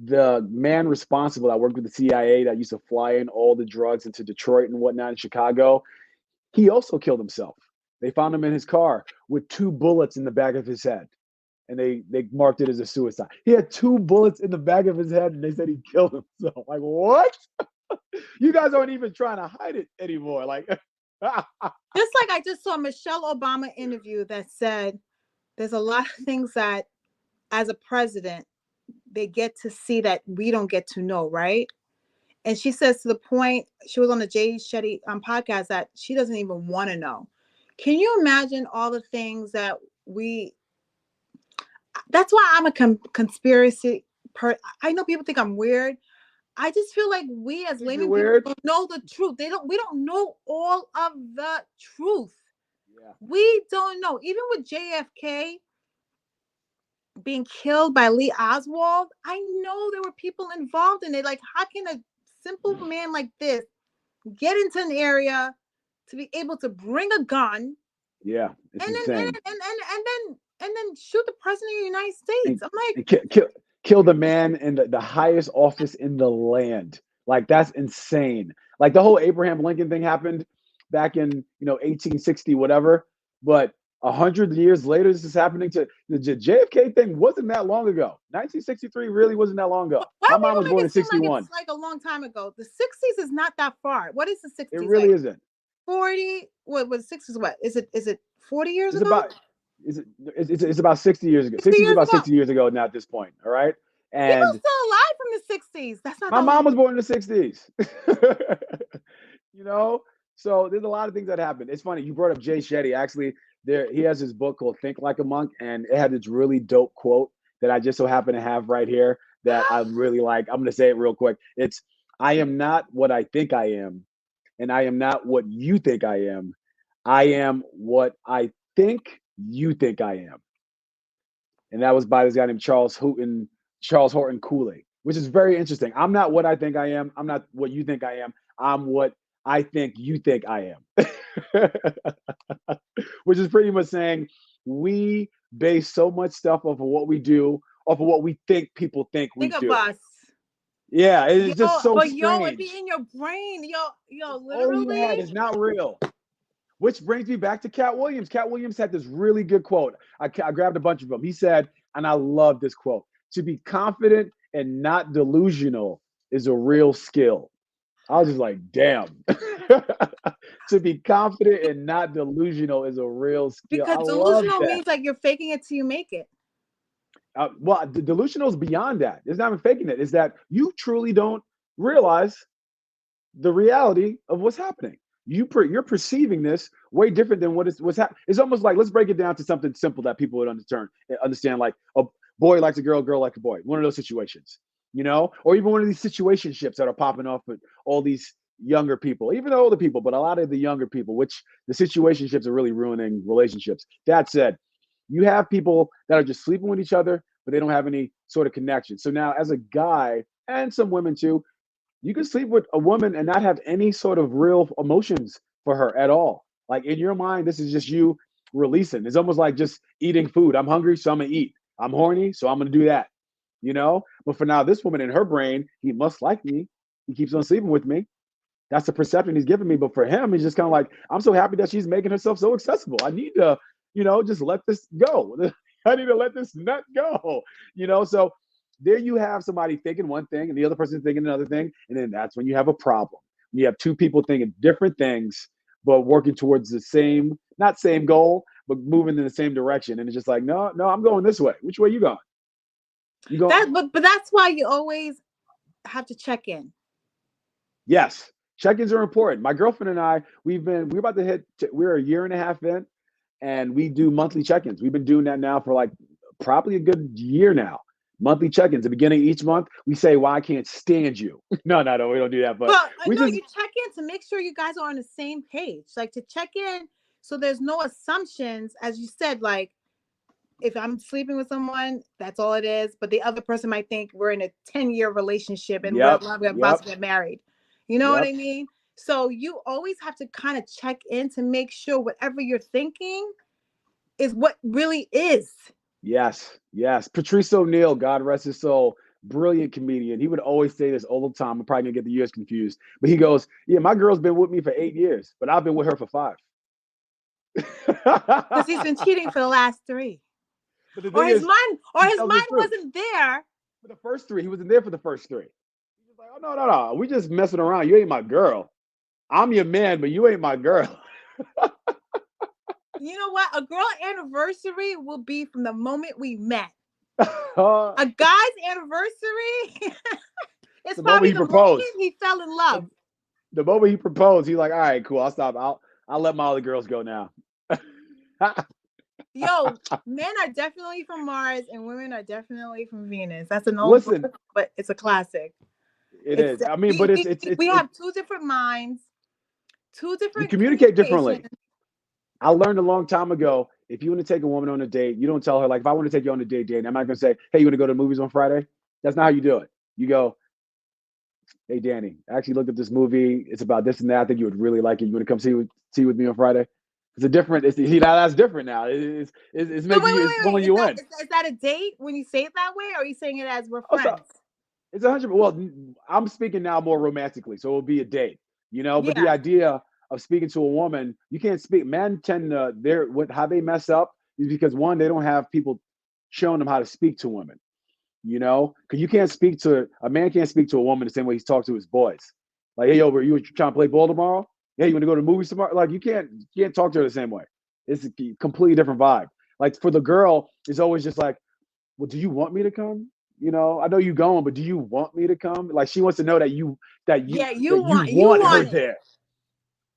The man responsible that worked with the CIA that used to fly in all the drugs into Detroit and whatnot in Chicago, he also killed himself. They found him in his car with 2 bullets in the back of his head, and they marked it as a suicide. He had 2 bullets in the back of his head, and they said he killed himself. Like, what? You guys aren't even trying to hide it anymore. Like, Just like I just saw a Michelle Obama interview that said there's a lot of things that as a president, they get to see that we don't get to know, right? And she says to the point, she was on the Jay Shetty podcast, that she doesn't even want to know. Can you imagine all the things that that's why I'm a conspiracy I know people think I'm weird. I just feel like we as layman people don't know the truth. We don't know all of the truth. yeah. We don't know. Even with JFK being killed by Lee Oswald, I know there were people involved in it. Like, how can a simple man like this get into an area to be able to bring a gun? Yeah, it's insane. And then shoot the president of the United States. I'm like, kill the man in the highest office in the land. Like, that's insane. Like, the whole Abraham Lincoln thing happened back in 1860 whatever, but 100 years later, this is happening to the JFK thing. Wasn't that long ago? 1963 really wasn't that long ago. My mom was born in 61. It's like a long time ago. The 60s is not that far. What is the 60s? It really isn't. 40. What was 60s? What is it? Is it 40 years it's ago? About, it's about 60 years ago. 60 is about 60 years ago now at this point. All right. And people still alive from the 60s. That's not. My mom was born in the 60s. So there's a lot of things that happen. It's funny. You brought up Jay Shetty. Actually, he has his book called Think Like a Monk, and it had this really dope quote that I just so happen to have right here that I really like. I'm going to say it real quick. It's, I am not what I think I am, and I am not what you think I am. I am what I think you think I am. And that was by this guy named Charles Horton Cooley, which is very interesting. I'm not what I think I am. I'm not what you think I am. I'm what I think you think I am. Which is pretty much saying we base so much stuff off of what we do, off of what we think people think we do. Think of us. Yeah, it's just so but strange. Yo, it be in your brain. Yo, literally. All is not real. Which brings me back to Cat Williams. Cat Williams had this really good quote. I grabbed a bunch of them. He said, and I love this quote, "To be confident and not delusional is a real skill." I was just like, damn. To be confident and not delusional is a real skill. Because delusional means like you're faking it till you make it. Well, the delusional is beyond that. It's not even faking it. It's that you truly don't realize the reality of what's happening. You're perceiving this way different than what's happening. It's almost like, let's break it down to something simple that people would understand. Like a boy likes a girl likes a boy. One of those situations, or even one of these situationships that are popping off with all these younger people, even the older people, but a lot of the younger people, which the situationships are really ruining relationships. That said, you have people that are just sleeping with each other, but they don't have any sort of connection. So now, as a guy, and some women too, you can sleep with a woman and not have any sort of real emotions for her at all. Like, in your mind, this is just you releasing. It's almost like just eating food. I'm hungry, so I'm gonna eat. I'm horny, so I'm gonna do that. But for now, this woman, in her brain, he must like me. He keeps on sleeping with me. That's the perception he's giving me. But for him, he's just kind of like, I'm so happy that she's making herself so accessible. I need to, just let this go. I need to let this nut go. So there you have somebody thinking one thing and the other person thinking another thing. And then that's when you have a problem. You have two people thinking different things, but working towards the not same goal, but moving in the same direction. And it's just like, no, I'm going this way. Which way you going? You going? But that's why you always have to check in. Yes. Check-ins are important. My girlfriend and I, we're a year and a half in, and we do monthly check-ins. We've been doing that now for like probably a good year now. Monthly check-ins. At the beginning of each month, we say, "Well, I can't stand you." No, we don't do that. But you check in to make sure you guys are on the same page. Like, to check in so there's no assumptions, as you said. Like, if I'm sleeping with someone, that's all it is. But the other person might think we're in a 10-year relationship and we're about to get married. You know what I mean? So you always have to kind of check in to make sure whatever you're thinking is what really is. Yes, yes. Patrice O'Neal, God rest his soul, brilliant comedian. He would always say this all the time. I'm probably gonna get the years confused, but he goes, "Yeah, my girl's been with me for 8 years, but I've been with her for 5." Because he's been cheating for the last 3. But the Or thing his is, mind, he tells the truth. wasn't there. For the first 3, he wasn't there for the first 3. He was like, "Oh no, no, no, we just messing around. You ain't my girl. I'm your man, but you ain't my girl." You know what? A girl anniversary will be from the moment we met. Uh, A guy's anniversary is the moment probably he the moment proposed, he fell in love. the moment he proposed, he's like, "All right, cool. I'll stop. I'll let my other girls go now." Yo, men are definitely from Mars and women are definitely from Venus. That's an old Listen, book, but it's a classic. it It's is. I mean, but we have 2 different minds, 2 we different communicate differently. communications. I learned a long time ago, if you want to take a woman on a date, you don't tell her, like, if I want to take you on a date, Danny, I'm not going to say, "Hey, you want to go to the movies on Friday?" That's not how you do it. You go, "Hey, Danny, I actually looked at this movie. It's about this and that. I think you would really like it. You want to come see with me on Friday?" It's a different, that's different now. It's So making you, it's pulling Is you that in. is that a date when you say it that way, or are you saying it as we're Also, friends? it's 100. Well, I'm speaking now more romantically, so it will be a date, But the Yeah. idea of speaking to a woman, you can't speak. Men tend to how they mess up is because one, they don't have people showing them how to speak to women, because you can't speak to a man can't speak to a woman the same way he's talked to his boys. Like, "Hey, over, you trying to play ball tomorrow? Hey, you want to go to the movies tomorrow?" Like, you can't talk to her the same way. It's a completely different vibe. Like for the girl, it's always just like, "Well, do you want me to come? I know you going, but do you want me to come?" Like she wants to know that you that you Yeah, that you want her want it. there.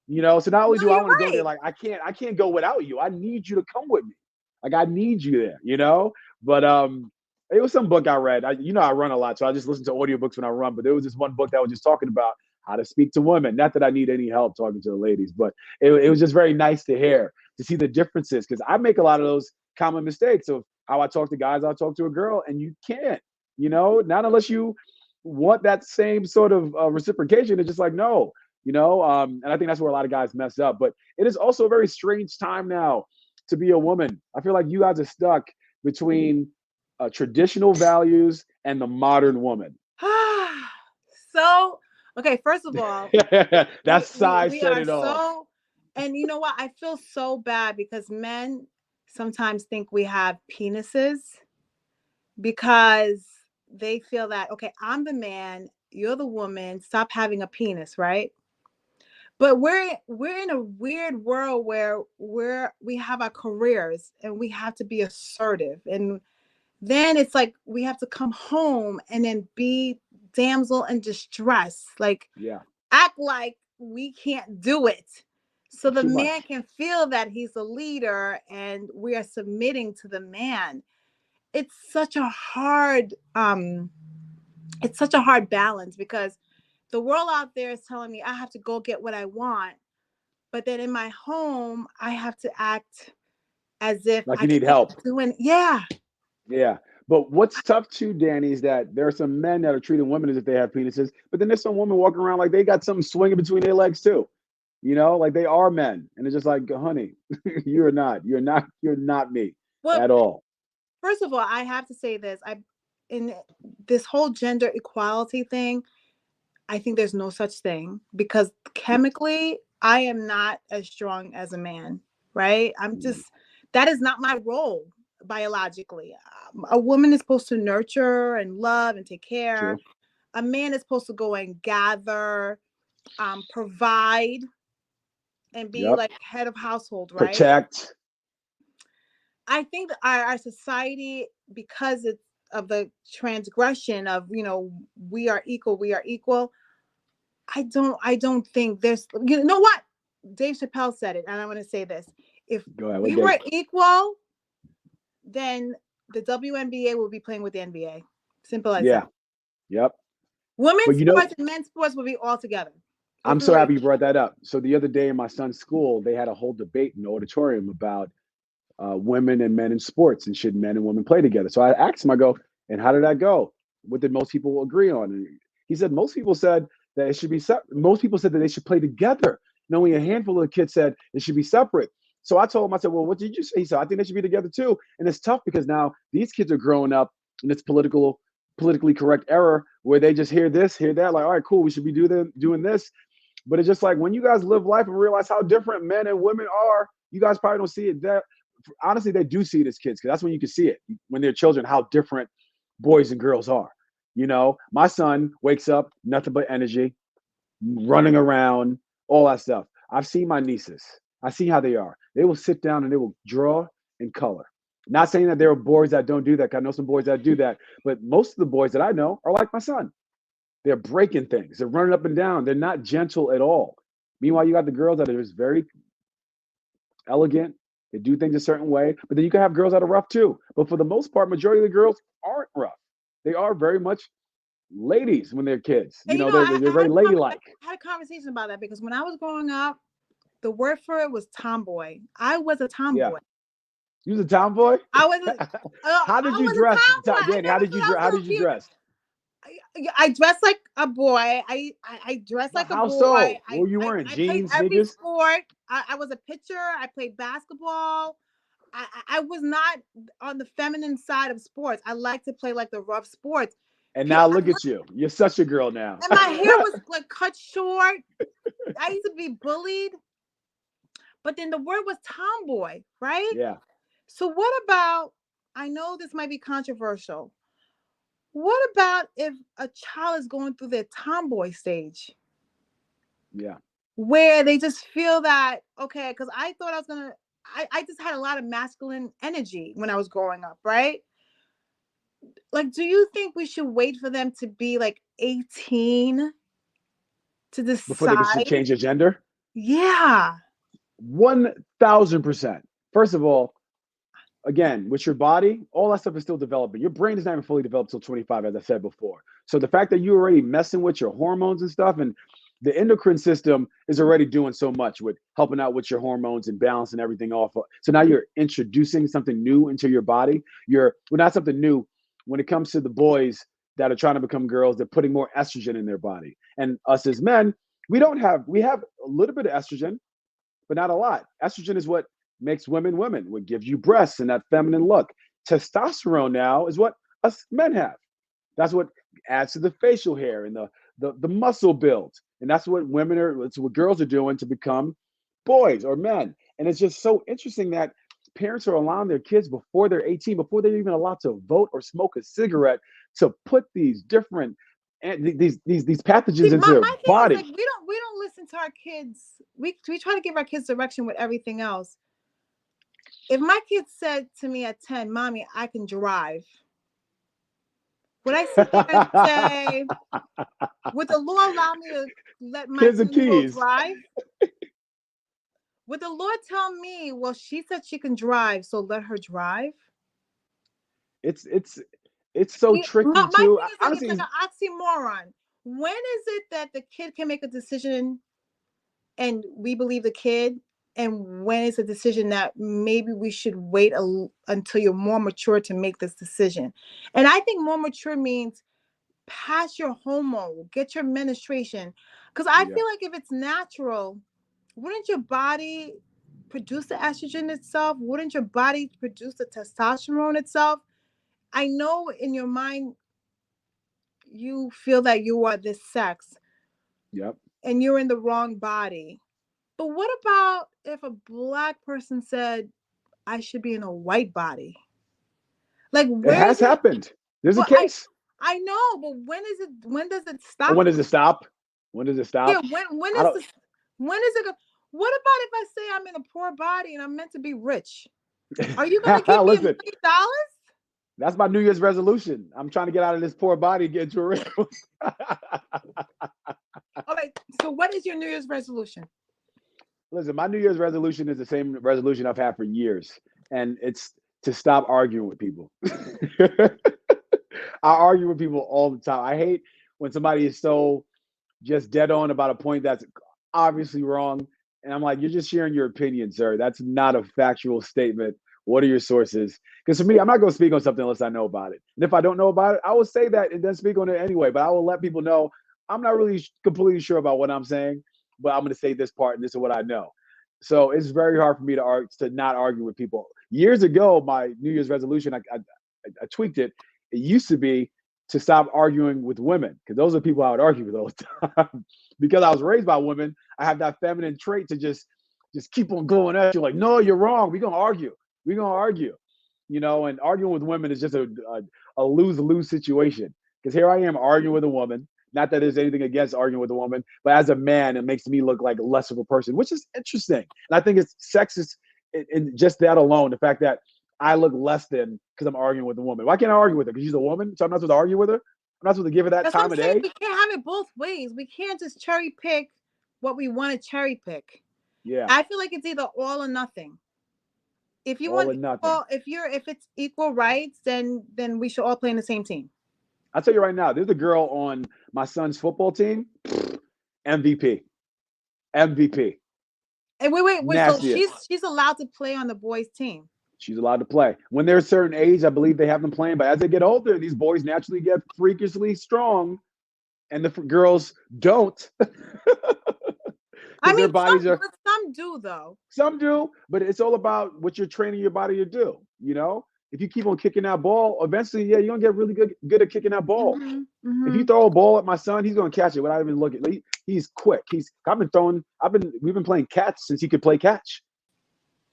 So not only No, do I you're want to go there, right. like I can't go without you. I need you to come with me. Like I need you there, But it was some book I read. I run a lot, so I just listen to audiobooks when I run. But there was this one book that was just talking about how to speak to women. Not that I need any help talking to the ladies, but it was just very nice to hear, to see the differences, because I make a lot of those common mistakes of how I talk to guys, I talk to a girl, and you can't, not unless you want that same sort of reciprocation. It's just like, no, and I think that's where a lot of guys mess up. But it is also a very strange time now to be a woman. I feel like you guys are stuck between traditional values and the modern woman. So, okay, first of all, That sigh we said are it all. so, and you know what? I feel so bad because men sometimes think we have penises because they feel that, okay, I'm the man, you're the woman, stop having a penis, right? But we're in a weird world where we have our careers and we have to be assertive, and then it's like we have to come home and then be damsel in distress, like Yeah, act like we can't do it, so it's the too man much. can feel that he's a leader and we are submitting to the man. It's such a hard balance because the world out there is telling me I have to go get what I want, but then in my home I have to act as if Like I you need can't help. do it. Yeah. Yeah. But what's tough too, Danny, is that there are some men that are treating women as if they have penises, but then there's some women walking around like they got something swinging between their legs too. Like they are men. And it's just like, honey, you're not me Well, at all. first of all, I have to say this. In this whole gender equality thing, I think there's no such thing because chemically, I am not as strong as a man, right? Mm, that is not my role biologically. A woman is supposed to nurture and love and take care. true. A man is supposed to go and gather, provide, and be Yep. like head of household, right? Protect. I think that our society, because it's of the transgression of, we are equal, we are equal. I don't think there's, you know what? Dave Chappelle said it, and I want to say this. If Go ahead. What we day? were equal, then the WNBA will be playing with the NBA. Simple as Yeah. that. Yep. But Women's sports and men's sports will be all together. If I'm we so were happy you equal. brought that up. So the other day in my son's school, they had a whole debate in the auditorium about women and men in sports, and should men and women play together. So I asked him, I go, "And how did that go? What did most people agree on?" And he said most people said that it should be separate. Most people said that they should play together. And only a handful of kids said it should be separate. So I told him, I said, well, what did you say? He said, I think they should be together too. And it's tough because now these kids are growing up in this politically correct era where they just hear this, hear that, like, all right, cool, we should be doing this. But it's just like when you guys live life and realize how different men and women are, you guys probably don't see it that. Honestly, they do see it as kids because that's when you can see it when they're children, how different boys and girls are. You know, my son wakes up, nothing but energy, running around, all that stuff. I've seen my nieces. I see how they are. They will sit down and they will draw and color. Not saying that there are boys that don't do that. I know some boys that do that, but most of the boys that I know are like my son. They're breaking things. They're running up and down. They're not gentle at all. Meanwhile, you got the girls that are just very elegant. They do things a certain way, but then you can have girls that are rough too. But for the most part, majority of the girls aren't rough. They are very much ladies when they're kids. And, they're very ladylike. I had a conversation about that because when I was growing up, the word for it was tomboy. I was a tomboy. Yeah. You was a tomboy? I was. How did you dress, Danny? How did you dress? I dressed like a boy. I dressed like a boy. How so? What were you wearing? Jeans, every sport. I was a pitcher. I played basketball. I was not on the feminine side of sports. I like to play like the rough sports. And now look at you. You're such a girl now. And my hair was like cut short. I used to be bullied. But then the word was tomboy, right? Yeah. So what about, I know this might be controversial. What about if a child is going through their tomboy stage? Yeah. Where they just feel that, okay, because I thought I was going to, I just had a lot of masculine energy when I was growing up, right? Like, do you think we should wait for them to be like 18 to decide? Before they can change their gender? Yeah. 1,000%. First of all, again, with your body, all that stuff is still developing. Your brain is not even fully developed till 25, as I said before. So the fact that you're already messing with your hormones and stuff, and the endocrine system is already doing so much with helping out with your hormones and balancing everything off. So now you're introducing something new into your body. Not something new. When it comes to the boys that are trying to become girls, they're putting more estrogen in their body. And us as men, we have a little bit of estrogen, but not a lot. Estrogen is what makes women women, what gives you breasts and that feminine look. Testosterone now is what us men have. That's what adds to the facial hair and the muscle build. And that's what it's what girls are doing to become boys or men. And it's just so interesting that parents are allowing their kids before they're 18, before they're even allowed to vote or smoke a cigarette, to put these different these pathogens into their body. Like, we don't listen to our kids. We try to give our kids direction with everything else. If my kid said to me at 10, "Mommy, I can drive," would I sit there and say, would the law allow me to let my 2-year-old drive? Would the Lord tell me, well, she said she can drive, so let her drive? It's so tricky too. Honestly, it's like an oxymoron. When is it that the kid can make a decision and we believe the kid? And when is a decision that maybe we should wait until you're more mature to make this decision? And I think more mature means pass your hormone, get your menstruation. Because I feel like if it's natural, wouldn't your body produce the estrogen itself? Wouldn't your body produce the testosterone itself? I know in your mind, you feel that you are this sex. Yep. And you're in the wrong body. But what about if a Black person said, I should be in a white body? Like, it has happened. There's a case. I know, but when does it stop? When does it stop? When does it stop? Yeah, when is it? What about if I say I'm in a poor body and I'm meant to be rich? Are you going to give me $1 million? That's my New Year's resolution. I'm trying to get out of this poor body and get into a rich one. All right. So what is your New Year's resolution? Listen, my New Year's resolution is the same resolution I've had for years, and it's to stop arguing with people. I argue with people all the time. I hate when somebody is so just dead on about a point that's obviously wrong. And I'm like, you're just sharing your opinion, sir. That's not a factual statement. What are your sources? Because for me, I'm not going to speak on something unless I know about it. And if I don't know about it, I will say that and then speak on it anyway. But I will let people know I'm not really completely sure about what I'm saying, but I'm going to say this part and this is what I know. So it's very hard for me to not argue with people. Years ago, my New Year's resolution, I tweaked it. It used to be to stop arguing with women because those are people I would argue with all the time. Because I was raised by women, I have that feminine trait to just keep on going at you like, no, you're wrong. We're gonna argue. We're gonna argue. And arguing with women is just a lose-lose situation. Because here I am arguing with a woman. Not that there's anything against arguing with a woman, but as a man, it makes me look like less of a person, which is interesting. And I think it's sexist in just that alone, the fact that I look less than because I'm arguing with a woman. Why can't I argue with her? Because she's a woman, so I'm not supposed to argue with her? I'm not supposed to give her that That's time what of I'm saying. day? We can't have it both ways. We can't just cherry pick what we want to cherry pick. Yeah. I feel like it's either all or nothing. If you All or want nothing. if it's equal rights, then we should all play in the same team. I'll tell you right now, there's a girl on my son's football team, MVP. MVP. And wait. Nastiest. So she's allowed to play on the boys' team. She's allowed to play. When they're a certain age, I believe they have them playing. But as they get older, these boys naturally get freakishly strong, and the girls don't. I mean, their bodies some do though. Some do, but it's all about what you're training your body to do. If you keep on kicking that ball, eventually, you're gonna get really good at kicking that ball. Mm-hmm. If you throw a ball at my son, he's gonna catch it without even looking. He's quick. We've been playing catch since he could play catch.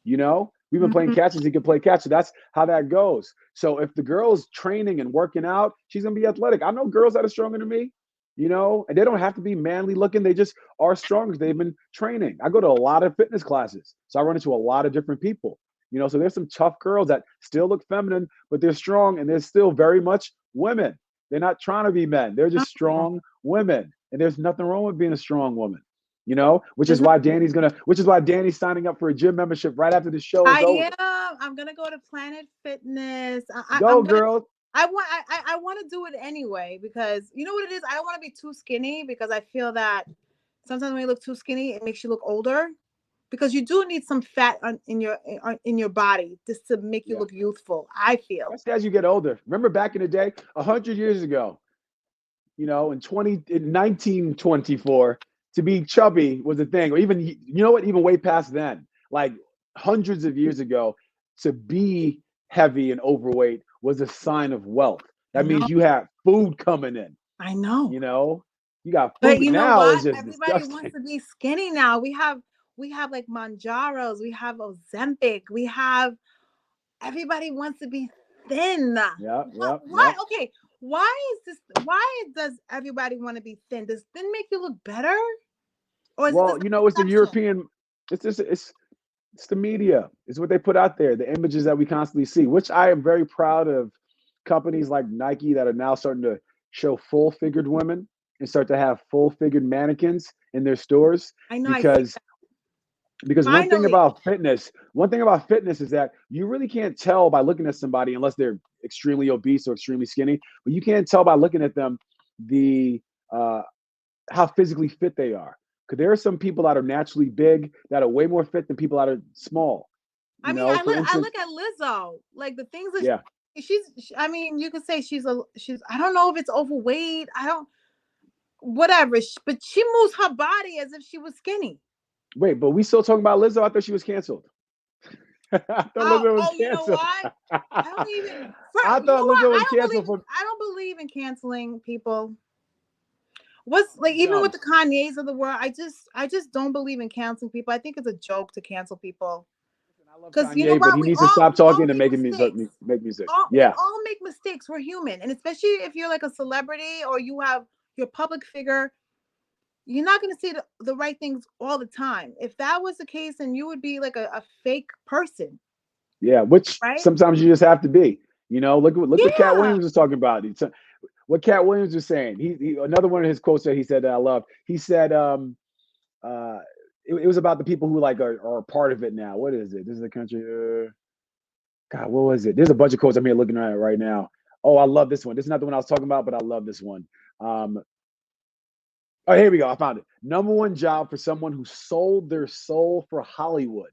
We've been playing catch since he could play catch. So that's how that goes. So if the girl's training and working out, she's gonna be athletic. I know girls that are stronger than me, and they don't have to be manly looking. They just are strong because they've been training. I go to a lot of fitness classes, so I run into a lot of different people. So there's some tough girls that still look feminine, but they're strong and they're still very much women. They're not trying to be men. They're just strong women. And there's nothing wrong with being a strong woman, which is why Danny's signing up for a gym membership right after the show is over. I'm going to go to Planet Fitness. Girl. I want to do it anyway because you know what it is? I don't want to be too skinny because I feel that sometimes when you look too skinny, it makes you look older. Because you do need some fat in your body just to make you look youthful, I feel. That's as you get older. Remember back in the day, 100 years ago, in 1924, to be chubby was a thing. Or even, even way past then, like hundreds of years ago, to be heavy and overweight was a sign of wealth. That means you have food coming in. I know. You got food. But now what? It's just Everybody disgusting. wants to be skinny now. We have like Manjaros, we have Ozempic, everybody wants to be thin. Why? Okay, why does everybody want to be thin? Does thin make you look better? Or is it's the European, it's the media. It's what they put out there, the images that we constantly see, which I am very proud of companies like Nike that are now starting to show full-figured women and start to have full-figured mannequins in their stores. I know. Because one thing about fitness is that you really can't tell by looking at somebody unless they're extremely obese or extremely skinny, but you can't tell by looking at them how physically fit they are. Because there are some people that are naturally big that are way more fit than people that are small. I look at Lizzo, like the things that you could say she's I don't know if it's overweight. Whatever, but she moves her body as if she was skinny. Wait, but we still talking about Lizzo? I thought she was canceled. I thought Lizzo was canceled. You know what? I don't even. I thought Lizzo was canceled. I don't believe in canceling people. Even with the Kanyes of the world, I just don't believe in canceling people. I think it's a joke to cancel people. Because you know what? But he needs to stop talking and make music. We all make mistakes. We're human, and especially if you're like a celebrity or you're a public figure. You're not going to see the right things all the time. If that was the case, then you would be like a fake person. Yeah, which sometimes you just have to be. Look what Cat Williams was talking about. What Cat Williams was saying. He another one of his quotes that he said that I loved. He said, it was about the people who are a part of it now. What is it? This is a country. God, what was it? There's a bunch of quotes I'm here looking at right now. Oh, I love this one. This is not the one I was talking about, but I love this one. Oh, here we go. I found it. Number one job for someone who sold their soul for Hollywood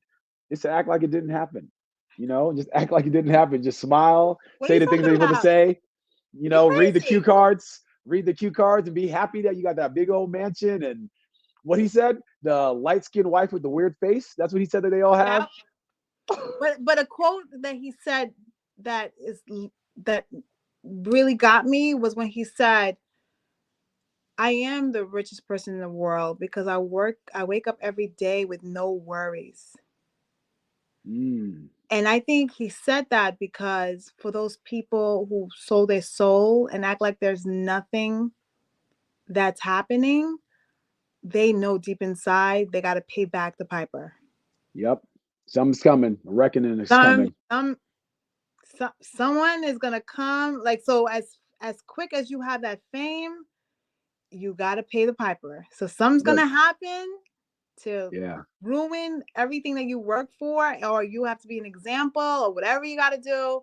is to act like it didn't happen. Just act like it didn't happen. Just smile, say the things that you're supposed to say. Read the cue cards and be happy that you got that big old mansion. And what he said, the light-skinned wife with the weird face. That's what he said that they all have. But a quote that he said that really got me was when he said, I am the richest person in the world because I wake up every day with no worries. Mm. And I think he said that because for those people who sold their soul and act like there's nothing that's happening, they know deep inside they got to pay back the piper. Yep. Something's coming. A reckoning is coming. Someone is going to come. Like, so as quick as you have that fame, you got to pay the piper. So something's going to happen to ruin everything that you work for, or you have to be an example or whatever you got to do,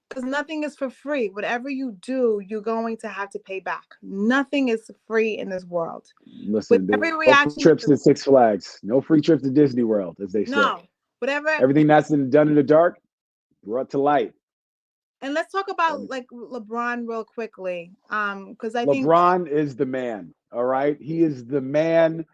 because nothing is for free. Whatever you do, you're going to have to pay back. Nothing is free in this world. Listen, no free trips to Six Flags, no free trips to Disney World, as they say. No, whatever. Everything that's done in the dark, brought to light. And let's talk about like LeBron real quickly, because I think LeBron is the man. All right, he is the man.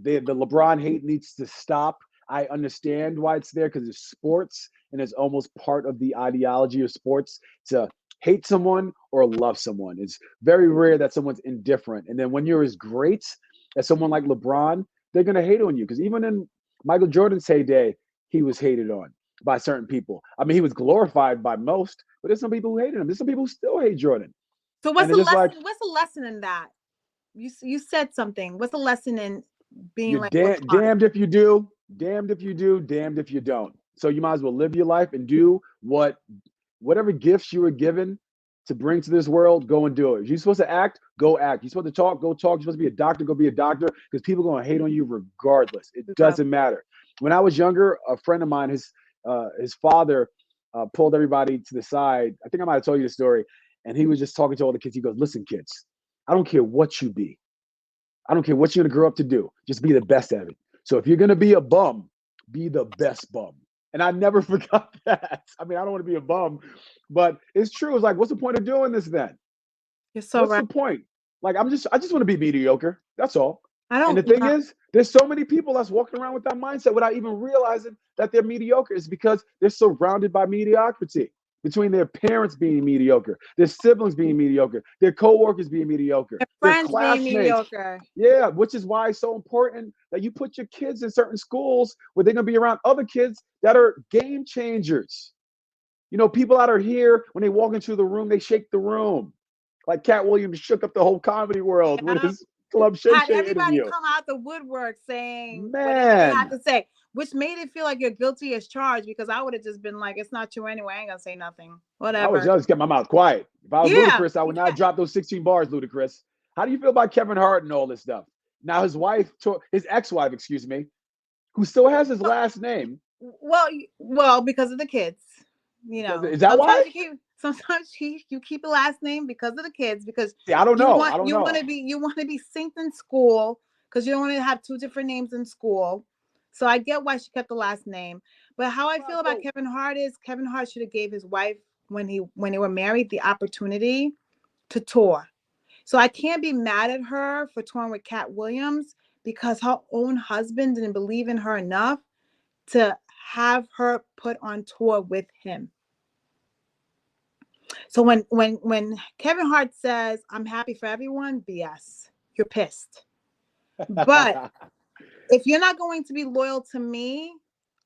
The LeBron hate needs to stop. I understand why it's there, because it's sports and it's almost part of the ideology of sports to hate someone or love someone. It's very rare that someone's indifferent. And then when you're as great as someone like LeBron, they're going to hate on you, because even in Michael Jordan's heyday, he was hated on by certain people. I mean, he was glorified by most, but there's some people who hated him. There's some people who still hate Jordan. So what's the lesson? What's the lesson in that? You said something. What's the lesson in being like damned if you do, damned if you do, damned if you don't. So you might as well live your life and do whatever gifts you were given to bring to this world. Go and do it. If you're supposed to act, go act. You're supposed to talk, go talk. You're supposed to be a doctor, go be a doctor, because people are going to hate on you regardless. It doesn't matter. When I was younger, a friend of mine, his father pulled everybody to the side. I think I might have told you the story. And he was just talking to all the kids. He goes, listen, kids, I don't care what you be. I don't care what you're going to grow up to do. Just be the best at it. So if you're going to be a bum, be the best bum. And I never forgot that. I mean, I don't want to be a bum, but it's true. It's like, what's the point of doing this then? You're so what's the point? Like, I just want to be mediocre. That's all. And the thing is, there's so many people that's walking around with that mindset without even realizing that they're mediocre. It's because they're surrounded by mediocrity. Between their parents being mediocre, their siblings being mediocre, their coworkers being mediocre, their friends classmates being mediocre. Yeah, which is why it's so important that you put your kids in certain schools where they're going to be around other kids that are game changers. You know, people out here, when they walk into the room, they shake the room. Like Cat Williams shook up the whole comedy world with his Club Shay Shay everybody interview. Come out the woodwork saying whatever they have to say, which made it feel like you're guilty as charged, because I would have just been like, it's not true anyway. I ain't gonna say nothing. Whatever. I was just kept my mouth quiet. If I was Ludacris, I would not drop those 16 bars, Ludacris. How do you feel about Kevin Hart and all this stuff? Now his ex-wife, excuse me, who still has his last name. Well, because of the kids. You know, is that why? Sometimes you keep a last name because of the kids, because I don't know. You want to be synced in school, because you don't want to have two different names in school. So I get why she kept the last name. But how I feel about Kevin Hart is Kevin Hart should have gave his wife, when they were married, the opportunity to tour. So I can't be mad at her for touring with Cat Williams, because her own husband didn't believe in her enough to have her put on tour with him. So when Kevin Hart says, I'm happy for everyone, BS. You're pissed. But if you're not going to be loyal to me,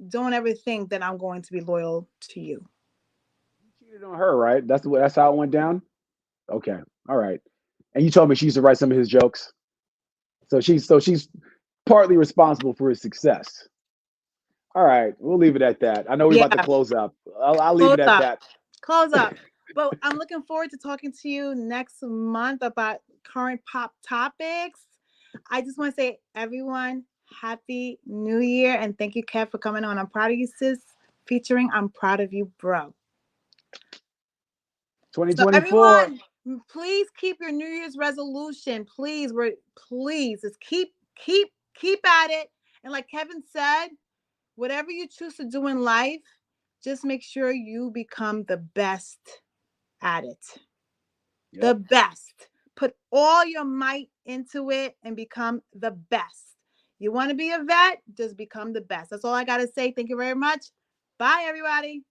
don't ever think that I'm going to be loyal to you. You cheated on her, right? That's how it went down? Okay. All right. And you told me she used to write some of his jokes. So she's partly responsible for his success. All right. We'll leave it at that. I know we're about to close up. I'll leave it at that. Close up. But I'm looking forward to talking to you next month about current pop topics. I just want to say, everyone, Happy New Year. And thank you, Kev, for coming on I'm Proud of You Sis, featuring I'm Proud of You, Bro. 2024. So everyone, please keep your New Year's resolution. Please just keep at it. And like Kevin said, whatever you choose to do in life, just make sure you become the best at it. Yep. The best. Put all your might into it and become the best. You want to be a vet? Just become the best. That's all I got to say. Thank you very much. Bye, everybody.